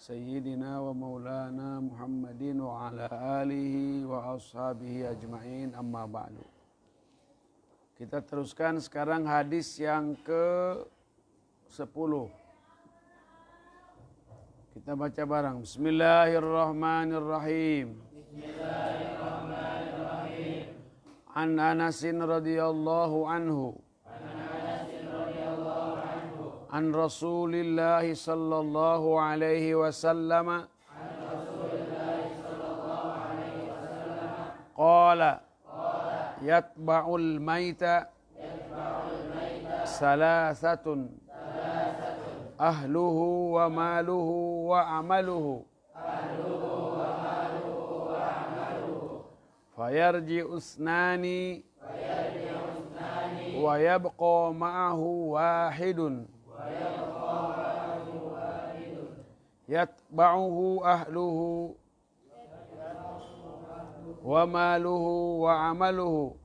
sayyidina wa maulana Muhammadin wa ala alihi wa ashabihi ajma'in, amma ba'du. Kita teruskan sekarang hadis yang ke-10. Kita baca bareng. Bismillahirrahmanirrahim. Bismillahirrahmanirrahim. An Anasin radhiyallahu anhu. An Rasulillah sallallahu alaihi wasallam. Qala yatba'ul maita salasatun ahluhu wa maluhu wa amaluhu fayarji'u usnani wa yabqa ma'ahu wahidun yatba'uhu ahluhu wa maluhu wa amaluhu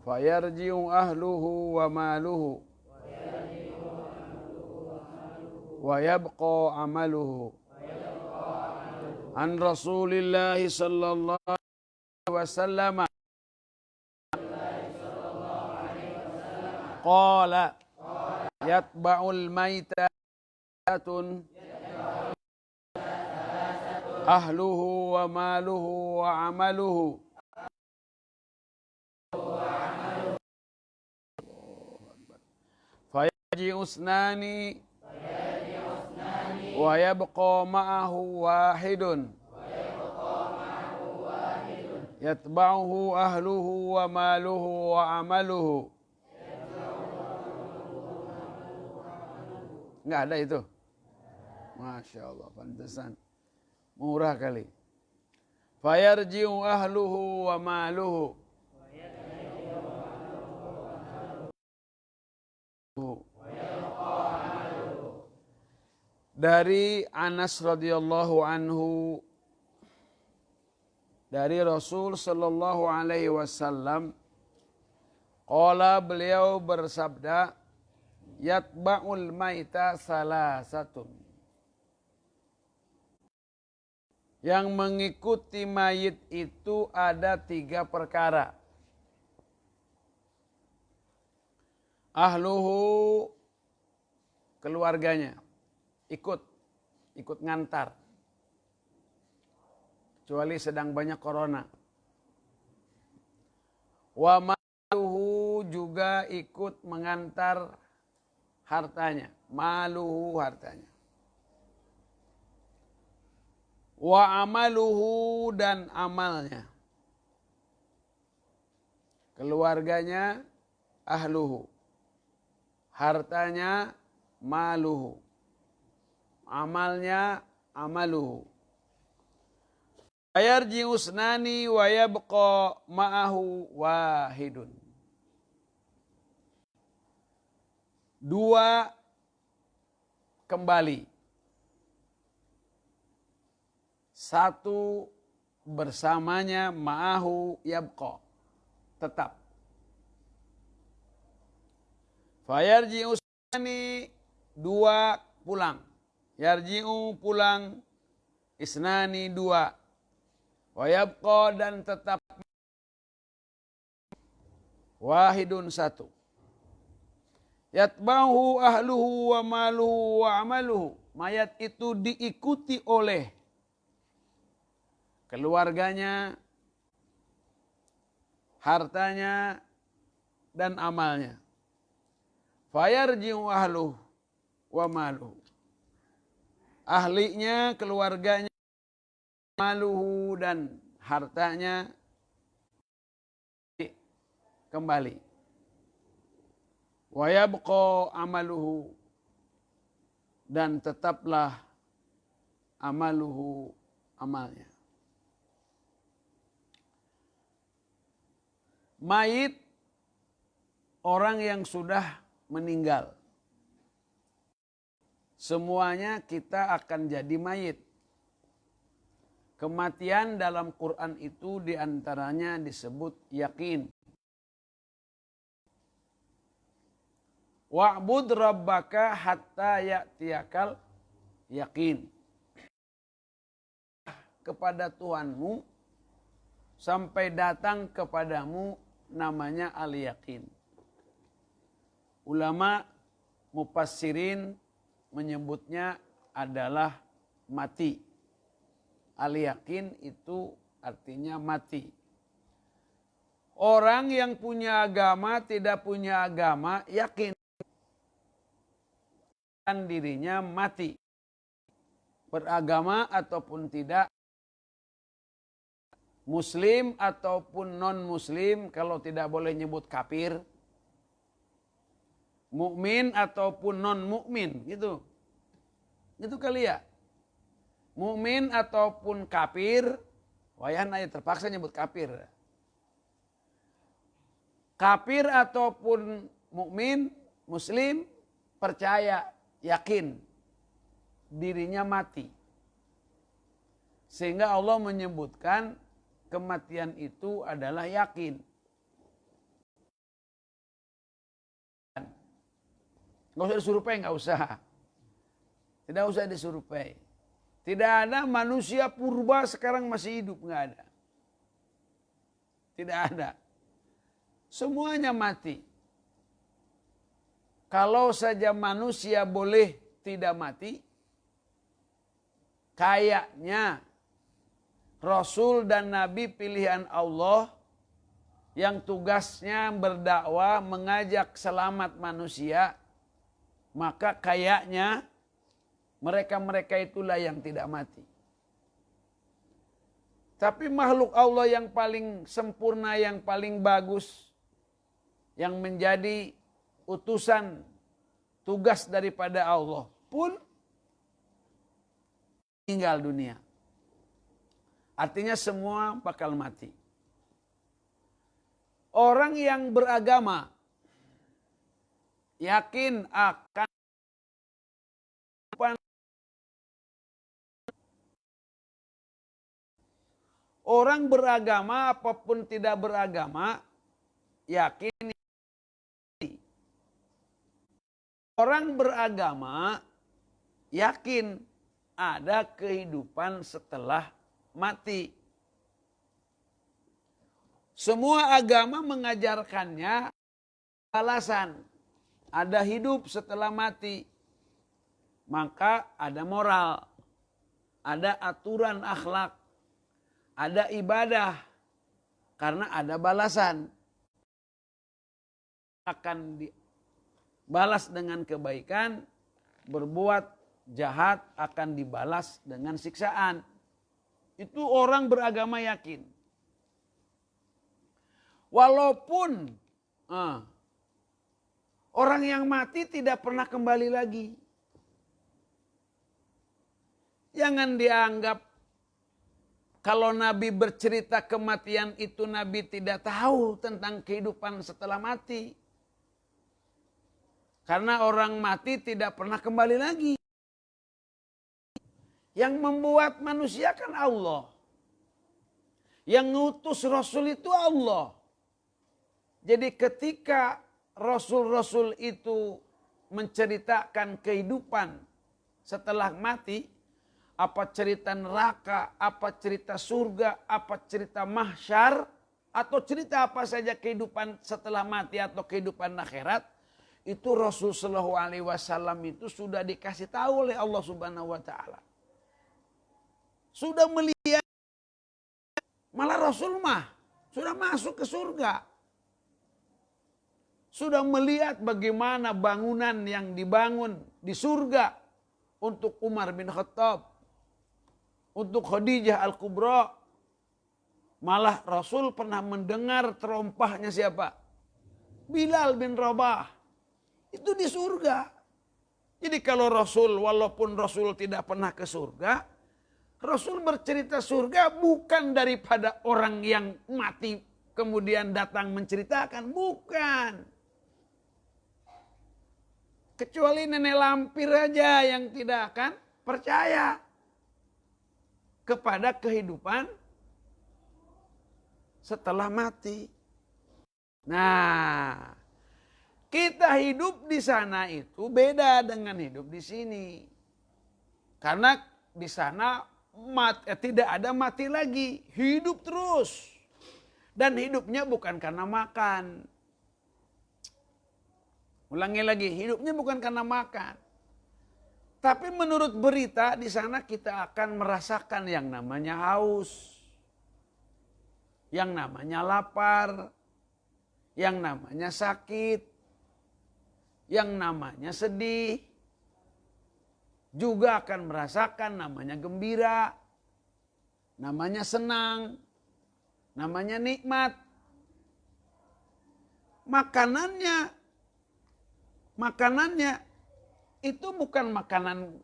fayarji'u ahluhu wa maluhu wa yabqa amaluhu. An Rasulillah sallallahu alaihi wasallam qala yatba'ul maita ahluhu wa maluhu wa amaluhu fayaji usnani wa yabqa ma'ahu wahidun yatba'uhu ahluhu wa maluhu wa amaluhu. Enggak ada itu? Masya Allah, pantesan murah kali. Fayarji'u ahluhu wa maluhu dari Anas radhiyallahu anhu, dari Rasul sallallahu alaihi wasallam, qala, beliau bersabda, yatba'ul maita salasatun, yang mengikuti mayit itu ada 3 perkara. Ahluhu, keluarganya, ikut ngantar, kecuali sedang banyak corona. Wa maluhu, juga ikut mengantar hartanya, maluhu, hartanya. Wa amaluhu, dan amalnya. Keluarganya ahluhu, hartanya maluhu, amalnya amaluhu. Ayarji usnani wa yabqa ma'ahu wahidun. 2 kembali, 1 bersamanya, ma'ahu yabqa, tetap. Fayarji'u usnani, 2 pulang. Yarji'u, pulang. Isnani, 2. Wa yabqa, dan tetap. Wahidun, 1. Yatba'uhu ahluhu wa maluhu wa amaluhu. Mayat itu diikuti oleh keluarganya, hartanya, dan amalnya. Fayarji'u ahluhu wa maluhu. Ahlinya, keluarganya, maluhu, dan hartanya kembali. Wa yabqa amaluhu, dan tetaplah amaluhu, amalnya. Mayit, orang yang sudah meninggal. Semuanya kita akan jadi mayit. Kematian dalam Quran itu diantaranya disebut yakin. Wa'bud rabbaka hatta ya'tiyakal yakin kepada Tuhanmu sampai datang kepadamu namanya al-yakin. Ulama mufassirin menyebutnya adalah mati. Al-yakin itu artinya mati. Orang yang punya agama, tidak punya agama, yakin dirinya mati. Beragama ataupun tidak, muslim ataupun non-muslim, kalau tidak boleh nyebut kafir, mukmin ataupun non-mukmin, gitu. Gitu kali ya. Mukmin ataupun kafir, wayan aja terpaksa nyebut kafir. Kafir ataupun mukmin, muslim, percaya, yakin dirinya mati. Sehingga Allah menyebutkan kematian itu adalah yakin. Nggak usah disurvei, nggak usah. Tidak usah disurvei. Tidak ada manusia purba sekarang masih hidup, nggak ada. Tidak ada. Semuanya mati. Kalau saja manusia boleh tidak mati, kayaknya Rasul dan Nabi pilihan Allah yang tugasnya berdakwah mengajak selamat manusia, maka kayaknya mereka-mereka itulah yang tidak mati. Tapi makhluk Allah yang paling sempurna, yang paling bagus, yang menjadi utusan tugas daripada Allah pun tinggal dunia. Artinya semua bakal mati. Orang yang beragama yakin akan orang beragama apapun tidak beragama yakin. Orang beragama yakin ada kehidupan setelah mati. Semua agama mengajarkannya balasan. Ada hidup setelah mati. Maka ada moral. Ada aturan akhlak. Ada ibadah. Karena ada balasan. Akan dibalas dengan kebaikan. Berbuat jahat akan dibalas dengan siksaan. Itu orang beragama yakin. Walaupun orang yang mati tidak pernah kembali lagi. Jangan dianggap kalau Nabi bercerita kematian itu Nabi tidak tahu tentang kehidupan setelah mati. Karena orang mati tidak pernah kembali lagi. Yang membuat manusia kan Allah. Yang ngutus Rasul itu Allah. Jadi ketika Rasul-Rasul itu menceritakan kehidupan setelah mati, apa cerita neraka, apa cerita surga, apa cerita mahsyar, atau cerita apa saja kehidupan setelah mati atau kehidupan akhirat, itu Rasul Shallallahu Alaihi Wasallam itu sudah dikasih tahu oleh Allah Subhanahu Wa Taala. Sudah melihat, malah Rasul mah sudah masuk ke surga. Sudah melihat bagaimana bangunan yang dibangun di surga untuk Umar bin Khattab, untuk Khadijah Al-Kubra. Malah Rasul pernah mendengar terompahnya siapa? Bilal bin Rabah. Itu di surga. Jadi kalau Rasul, walaupun Rasul tidak pernah ke surga, Rasul bercerita surga bukan daripada orang yang mati kemudian datang menceritakan. Bukan. Kecuali nenek lampir aja yang tidak akan percaya kepada kehidupan setelah mati. Nah, kita hidup di sana itu beda dengan hidup di sini. Karena di sana tidak ada mati lagi, hidup terus. Dan hidupnya bukan karena makan. Ulangi lagi, hidupnya bukan karena makan. Tapi menurut berita di sana kita akan merasakan yang namanya haus. Yang namanya lapar. Yang namanya sakit. Yang namanya sedih. Juga akan merasakan namanya gembira. Namanya senang. Namanya nikmat. Makanannya itu bukan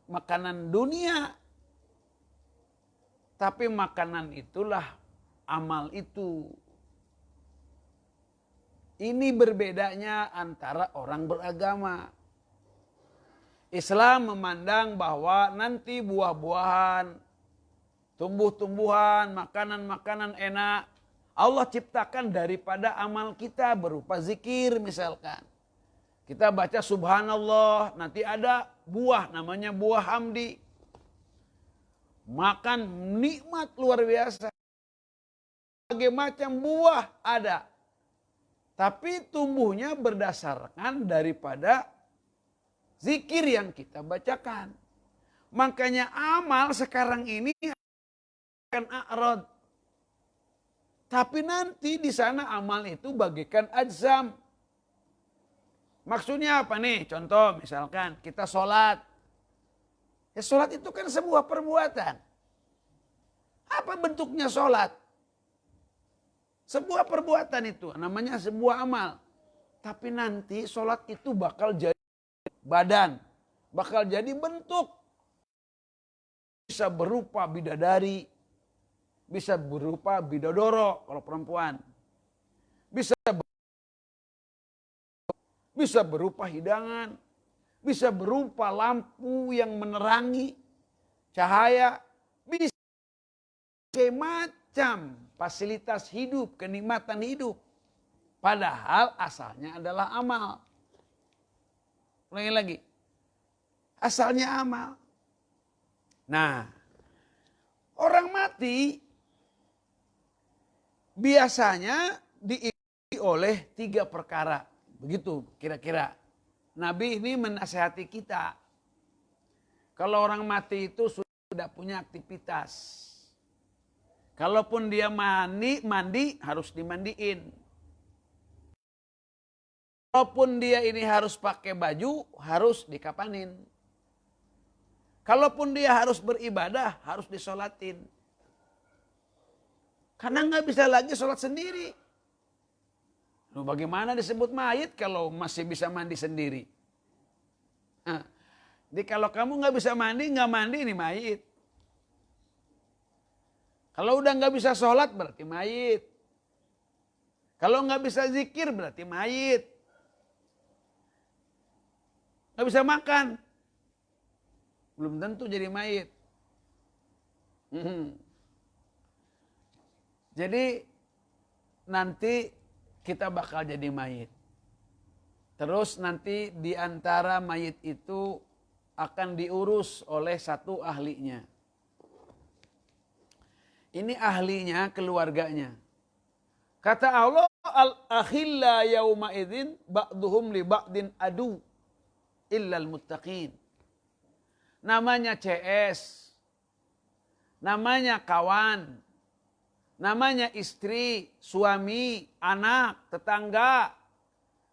makanan dunia. Tapi makanan itulah amal itu. Ini berbedanya antara orang beragama. Islam memandang bahwa nanti buah-buahan, tumbuh-tumbuhan, makanan-makanan enak Allah ciptakan daripada amal kita berupa zikir misalkan. Kita baca subhanallah, nanti ada buah namanya buah hamdi. Makan nikmat luar biasa. Berbagai macam buah ada. Tapi tumbuhnya berdasarkan daripada zikir yang kita bacakan. Makanya amal sekarang ini akan a'rad. Tapi nanti di sana amal itu bagaikan ajzam. Maksudnya apa nih? Contoh misalkan kita sholat. Ya sholat itu kan sebuah perbuatan. Apa bentuknya sholat? Sebuah perbuatan itu namanya sebuah amal. Tapi nanti sholat itu bakal jadi badan. Bakal jadi bentuk. Bisa berupa bidadari. Bisa berupa bidodoro kalau perempuan. Bisa berupa hidangan. Bisa berupa lampu yang menerangi. Cahaya. Bisa macam fasilitas hidup, kenikmatan hidup. Padahal asalnya adalah amal. Ulangi lagi. Asalnya amal. Nah, orang mati biasanya diikuti oleh 3 perkara. Begitu kira-kira. Nabi ini menasihati kita. Kalau orang mati itu sudah punya aktivitas. Kalaupun dia mandi harus dimandiin. Kalaupun dia ini harus pakai baju, harus dikapanin. Kalaupun dia harus beribadah, harus disolatin. Karena nggak bisa lagi sholat sendiri. Loh, bagaimana disebut mayit kalau masih bisa mandi sendiri? Nah, jadi kalau kamu nggak bisa mandi, nggak mandi ini mayit. Kalau udah nggak bisa sholat berarti mayit. Kalau nggak bisa zikir berarti mayit. Nggak bisa makan, belum tentu jadi mayit. Jadi nanti kita bakal jadi mayit. Terus nanti di antara mayit itu akan diurus oleh satu ahlinya. Ini ahlinya keluarganya. Kata Allah, al-akhilla yauma idzin ba'duhum li ba'din adu illal muttaqin. Namanya CS. Namanya kawan. Namanya istri, suami, anak, tetangga.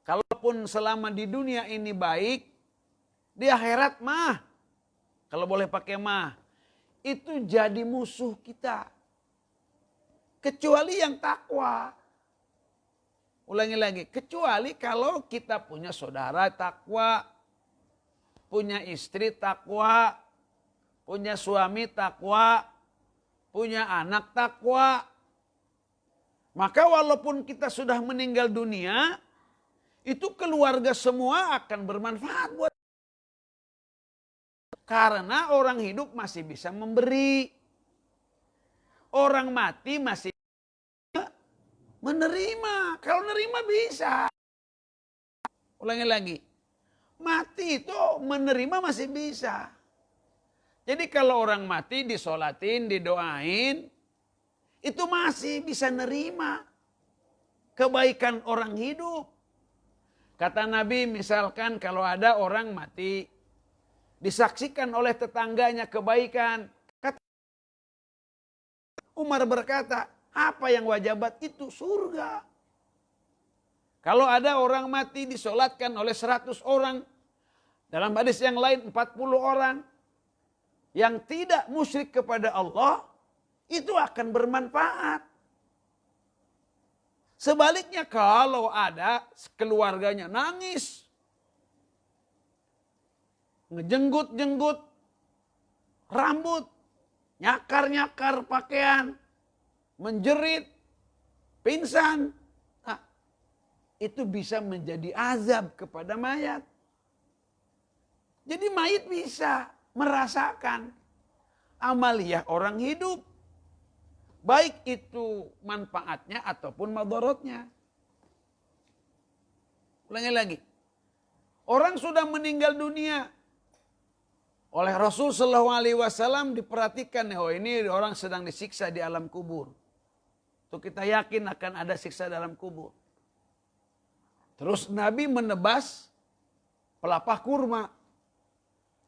Kalaupun selama di dunia ini baik, di akhirat mah, kalau boleh pakai mah, itu jadi musuh kita. Kecuali yang takwa. Ulangi lagi, kecuali kalau kita punya saudara takwa, punya istri takwa, punya suami takwa, punya anak takwa. Maka walaupun kita sudah meninggal dunia, itu keluarga semua akan bermanfaat buat. Karena orang hidup masih bisa memberi. Orang mati masih menerima. Kalau menerima bisa. Ulangi lagi. Mati itu menerima masih bisa. Jadi kalau orang mati disolatin, didoain, itu masih bisa nerima kebaikan orang hidup. Kata Nabi, misalkan kalau ada orang mati, disaksikan oleh tetangganya kebaikan. Umar berkata, apa yang wajabat itu? Surga. Kalau ada orang mati disolatkan oleh 100 orang, dalam hadis yang lain 40 orang, yang tidak musyrik kepada Allah, itu akan bermanfaat. Sebaliknya kalau ada keluarganya nangis, ngejenggut-jenggut rambut, nyakar-nyakar pakaian, menjerit, pingsan, nah, itu bisa menjadi azab kepada mayat. Jadi mayit bisa merasakan amaliyah orang hidup. Baik itu manfaatnya ataupun madorotnya. Ulangi lagi. Orang sudah meninggal dunia. Oleh Rasul SAW diperhatikan, oh ini orang sedang disiksa di alam kubur. Itu kita yakin akan ada siksa dalam kubur. Terus Nabi menebas pelepah kurma.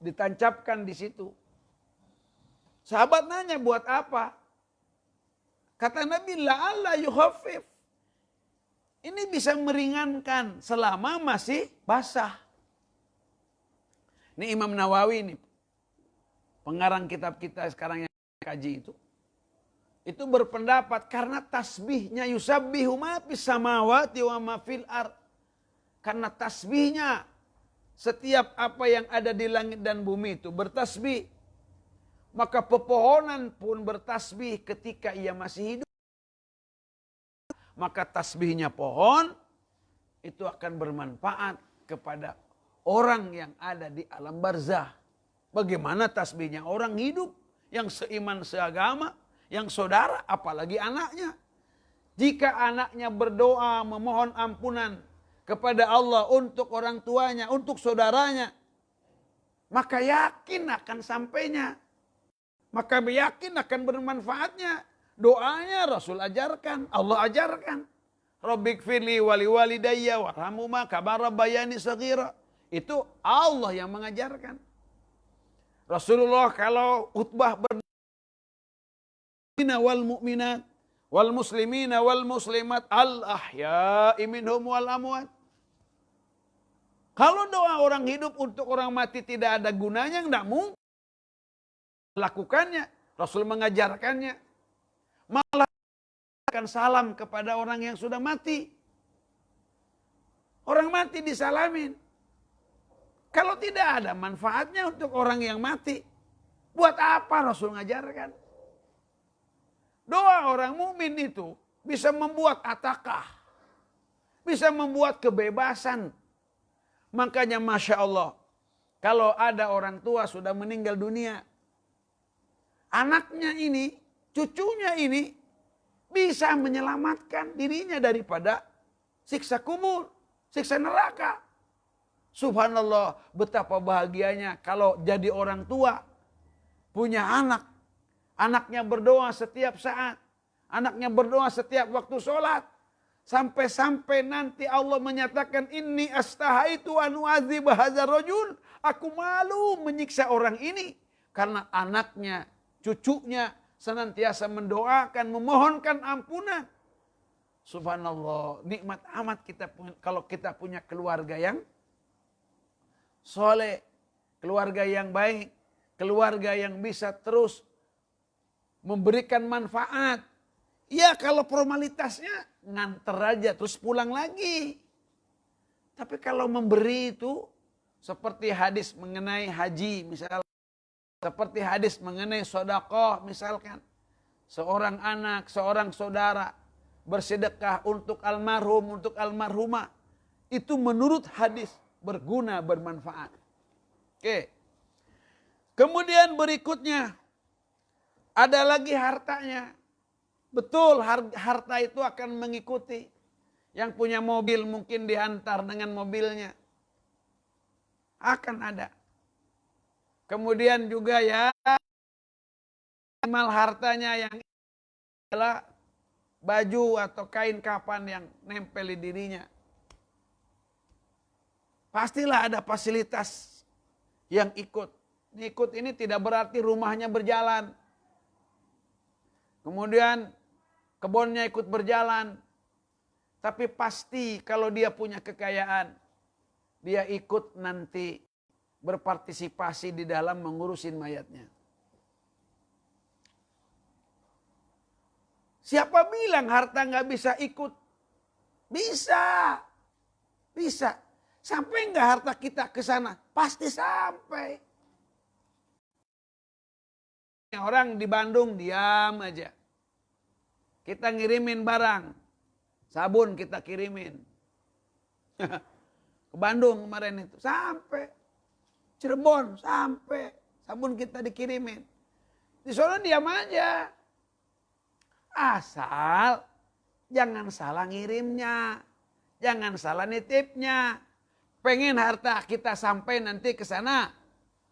Ditancapkan di situ. Sahabat nanya, buat apa? Kata Nabi, la'alla yukhafif. Ini bisa meringankan selama masih basah. Ini Imam Nawawi nih, pengarang kitab kita sekarang yang kaji itu. Itu berpendapat karena tasbihnya yusabbihu ma fis samawati wa ma fil ard. Karena tasbihnya setiap apa yang ada di langit dan bumi itu bertasbih. Maka pepohonan pun bertasbih ketika ia masih hidup. Maka tasbihnya pohon itu akan bermanfaat kepada orang yang ada di alam barzah. Bagaimana tasbihnya orang hidup yang seiman seagama, yang saudara, apalagi anaknya. Jika anaknya berdoa memohon ampunan kepada Allah untuk orang tuanya, untuk saudaranya, maka yakin akan sampainya. Maka yakin akan bermanfaatnya. Doanya Rasul ajarkan, Allah ajarkan. Rabbik firli wali walidayya warhamhuma kama rabbayani shaghira. Itu Allah yang mengajarkan. Rasulullah kalau khutbah wal mu'minat wal muslimina wal muslimat al ahya'i minhum wal amwat. Kalau doa orang hidup untuk orang mati tidak ada gunanya, enggak mungkin lakukannya. Rasul mengajarkannya. Malah akan salam kepada orang yang sudah mati. Orang mati disalamin. Kalau tidak ada manfaatnya untuk orang yang mati, buat apa Rasul ngajarkan? Doa orang mukmin itu bisa membuat atakah, bisa membuat kebebasan. Makanya Masya Allah, kalau ada orang tua sudah meninggal dunia, anaknya ini, cucunya ini bisa menyelamatkan dirinya daripada siksa kubur, siksa neraka. Subhanallah, betapa bahagianya kalau jadi orang tua, punya anak. Anaknya berdoa setiap saat. Anaknya berdoa setiap waktu sholat. Sampai-sampai nanti Allah menyatakan, Inni astahaitu an u'adzib hadzal rajul. Aku malu menyiksa orang ini. Karena anaknya, cucunya senantiasa mendoakan, memohonkan ampunan. Subhanallah, nikmat amat kita kalau kita punya keluarga yang soleh, keluarga yang baik, keluarga yang bisa terus memberikan manfaat. Ya kalau formalitasnya nganter aja terus pulang lagi. Tapi kalau memberi itu seperti hadis mengenai haji misalnya. Seperti hadis mengenai sedekah misalkan. Seorang anak, seorang saudara bersedekah untuk almarhum, untuk almarhumah. Itu menurut hadis berguna, bermanfaat. Oke. Kemudian berikutnya ada lagi hartanya. Betul, harta itu akan mengikuti. Yang punya mobil mungkin diantar dengan mobilnya. Akan ada. Kemudian juga ya minimal hartanya yang adalah baju atau kain kapan yang nempel di dirinya. Pastilah ada fasilitas yang ikut. Ikut ini tidak berarti rumahnya berjalan. Kemudian kebunnya ikut berjalan. Tapi pasti kalau dia punya kekayaan, dia ikut nanti berpartisipasi di dalam mengurusin mayatnya. Siapa bilang harta nggak bisa ikut? Bisa. Bisa. Sampai nggak harta kita ke sana? Pasti sampai. Orang di Bandung diam aja. Kita ngirimin barang. Sabun kita kirimin. Ke Bandung kemarin itu. Sampai. Cirebon sampai. Sabun kita dikirimin. Di Solo diam aja. Asal jangan salah ngirimnya. Jangan salah nitipnya. Pengen harta kita sampai nanti ke sana.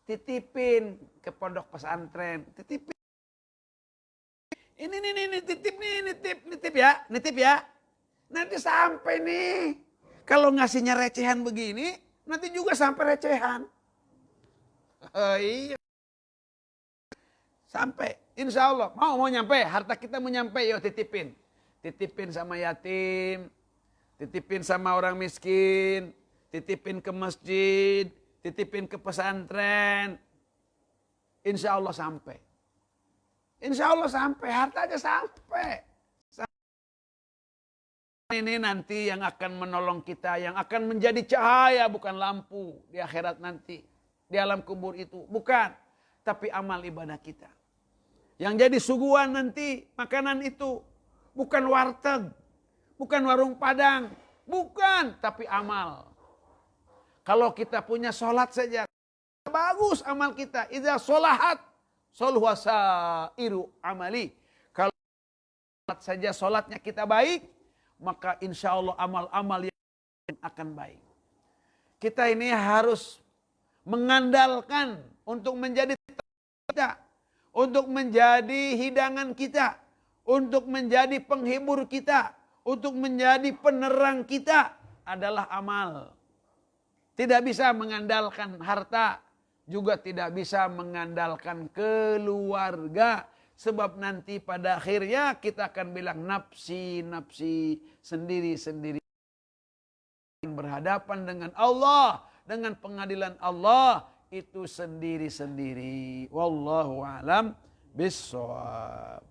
Titipin ke pondok pesantren. Titipin. Ini titip nih, nitip ya. Nitip ya. Nanti sampai nih. Kalau ngasihnya recehan begini, nanti juga sampai recehan. Iya. Sampai, insya Allah mau nyampe, harta kita mau nyampe, yuk titipin. Titipin sama yatim, titipin sama orang miskin, titipin ke masjid, titipin ke pesantren. Insya Allah sampai. Insya Allah sampai, hartanya sampai. Ini nanti yang akan menolong kita, yang akan menjadi cahaya bukan lampu di akhirat nanti. Di alam kubur itu, bukan. Tapi amal ibadah kita. Yang jadi suguhan nanti makanan itu bukan warteg, bukan warung padang, bukan, tapi amal. Kalau kita punya sholat saja, bagus amal kita. Idza sholahat, solhuasa iru amali. Kalau sholat saja sholatnya kita baik, maka insya Allah amal-amal yang akan baik. Kita ini harus mengandalkan untuk menjadi kita. Untuk menjadi hidangan kita, untuk menjadi penghibur kita, untuk menjadi penerang kita adalah amal. Tidak bisa mengandalkan harta, juga tidak bisa mengandalkan keluarga. Sebab nanti pada akhirnya kita akan bilang nafsi, nafsi, sendiri-sendiri. Berhadapan dengan Allah, dengan pengadilan Allah, itu sendiri-sendiri. Wallahu a'lam bishawab.